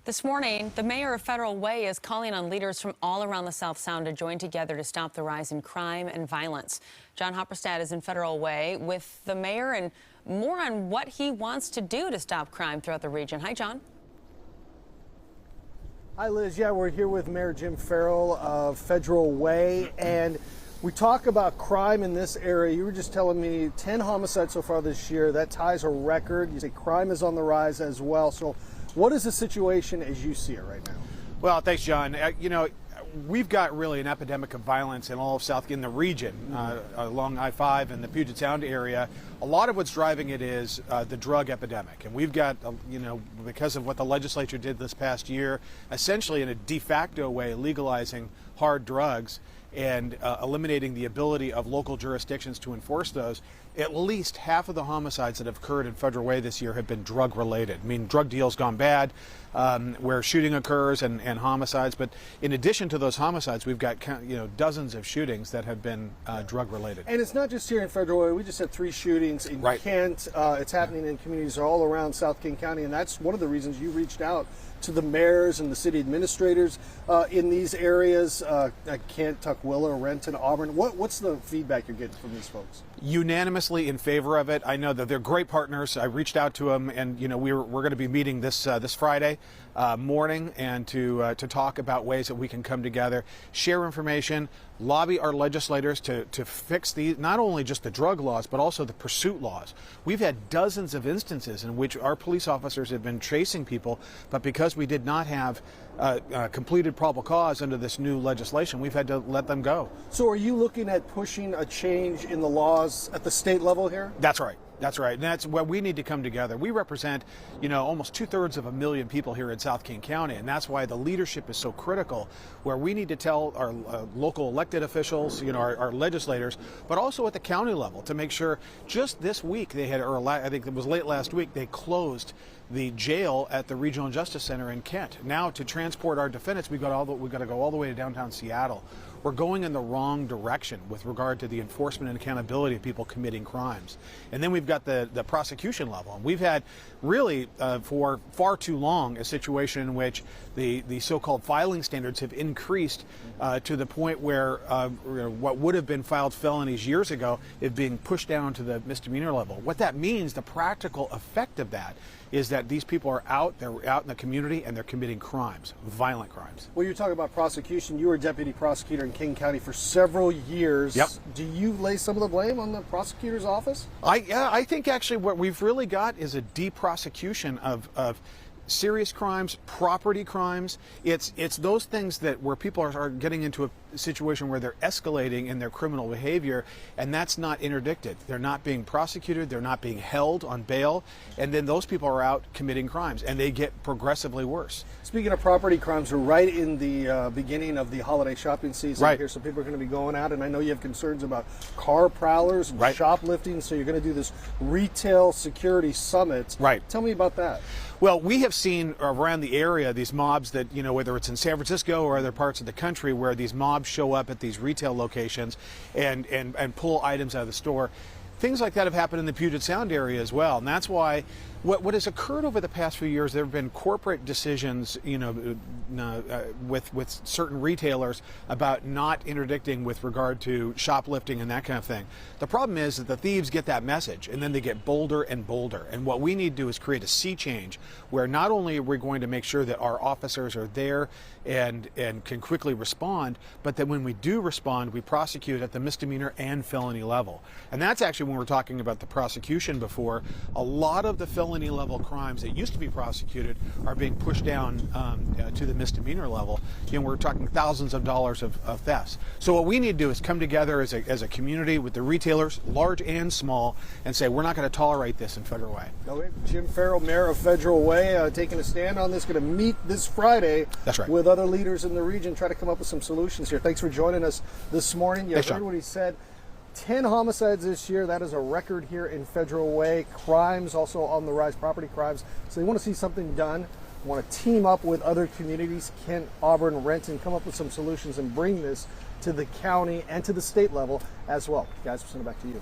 This morning, the mayor of Federal Way is calling on leaders from all around the South Sound to join together to stop the rise in crime and violence. John Hopperstad is in Federal Way with the mayor and more on what he wants to do to stop crime throughout the region. Hi, John. Hi, Liz. Yeah, we're here with Mayor Jim Farrell of Federal Way, and we talk about crime in this area. You were just telling me 10 homicides so far this year. That ties a record. You say crime is on the rise as well. So what is the situation as you see it right now? Well, thanks, John. We've got really an epidemic of violence in all of in the region, along I-5 and the Puget Sound area. A lot of what's driving it is the drug epidemic. And we've got, because of what the legislature did this past year, essentially in a de facto way, legalizing hard drugs and eliminating the ability of local jurisdictions to enforce those. At least half of the homicides that have occurred in Federal Way this year have been drug related. I mean, drug deals gone bad, where shooting occurs and homicides. But in addition to those homicides, we've got dozens of shootings that have been drug related. And it's not just here in Federal Way. We just had 3 shootings in Kent. It's happening in communities all around South King County, and that's one of the reasons you reached out to the mayors and the city administrators in these areas, Kent, Tukwila, Renton, Auburn. What's the feedback you're getting from these folks? Unanimously in favor of it. I know that they're great partners. I reached out to them, and we're going to be meeting this Friday morning, and to talk about ways that we can come together, share information, lobby our legislators to fix not only just the drug laws but also the pursuit laws. We've had dozens of instances in which our police officers have been chasing people, but because we did not have completed probable cause under this new legislation, we've had to let them go. So are you looking at pushing a change in the laws at the state level here? That's right. That's right. And that's where we need to come together. We represent, almost 2/3 of a million people here in South King County. And that's why the leadership is so critical, where we need to tell our local elected officials, our legislators, but also at the county level to make sure. Just this week they had, I think it was late last week, they closed the jail at the Regional Justice Center in Kent. Now to transport our defendants, we've got to go all the way to downtown Seattle. We're going in the wrong direction with regard to the enforcement and accountability of people committing crimes. And then we've got the prosecution level. And we've had really for far too long a situation in which the so-called filing standards have increased to the point where what would have been filed felonies years ago is being pushed down to the misdemeanor level. What that means, the practical effect of that, is that these people are they're out in the community and they're committing crimes, violent crimes. Well, you're talking about prosecution. You were deputy prosecutor in King County for several years. Yep. Do you lay some of the blame on the prosecutor's office? I think actually what we've really got is a de-prosecution of serious crimes, property crimes. It's those things where people are getting into a situation where they're escalating in their criminal behavior, and that's not interdicted. They're not being prosecuted, they're not being held on bail, and then those people are out committing crimes, and they get progressively worse. Speaking of property crimes, we're right in the beginning of the holiday shopping season here, so people are going to be going out, and I know you have concerns about car prowlers and shoplifting, so you're going to do this retail security summit. Tell me about that. Well, we have seen around the area these mobs that, whether it's in San Francisco or other parts of the country, where these mobs show up at these retail locations and pull items out of the store. Things like that have happened in the Puget Sound area as well, and that's why what has occurred over the past few years, there have been corporate decisions, with certain retailers about not interdicting with regard to shoplifting and that kind of thing. The problem is that the thieves get that message, and then they get bolder and bolder. And what we need to do is create a sea change, where not only are we going to make sure that our officers are there and can quickly respond, but that when we do respond, we prosecute at the misdemeanor and felony level. And that's actually when we're talking about the prosecution before. A lot of the felony level crimes that used to be prosecuted are being pushed down to the misdemeanor level. We're talking thousands of dollars of thefts. So what we need to do is come together as a community with the retailers, large and small, and say we're not going to tolerate this in Federal Way. Okay. Jim Farrell, Mayor of Federal Way, taking a stand on this, going to meet this Friday with other leaders in the region, try to come up with some solutions here. Thanks for joining us this morning. You heard what he said. 10 homicides this year. That is a record here in Federal Way. Crimes also on the rise, property crimes. So they want to see something done. Want to team up with other communities, Kent, Auburn, Renton, come up with some solutions and bring this to the county and to the state level as well. Guys, we'll send it back to you.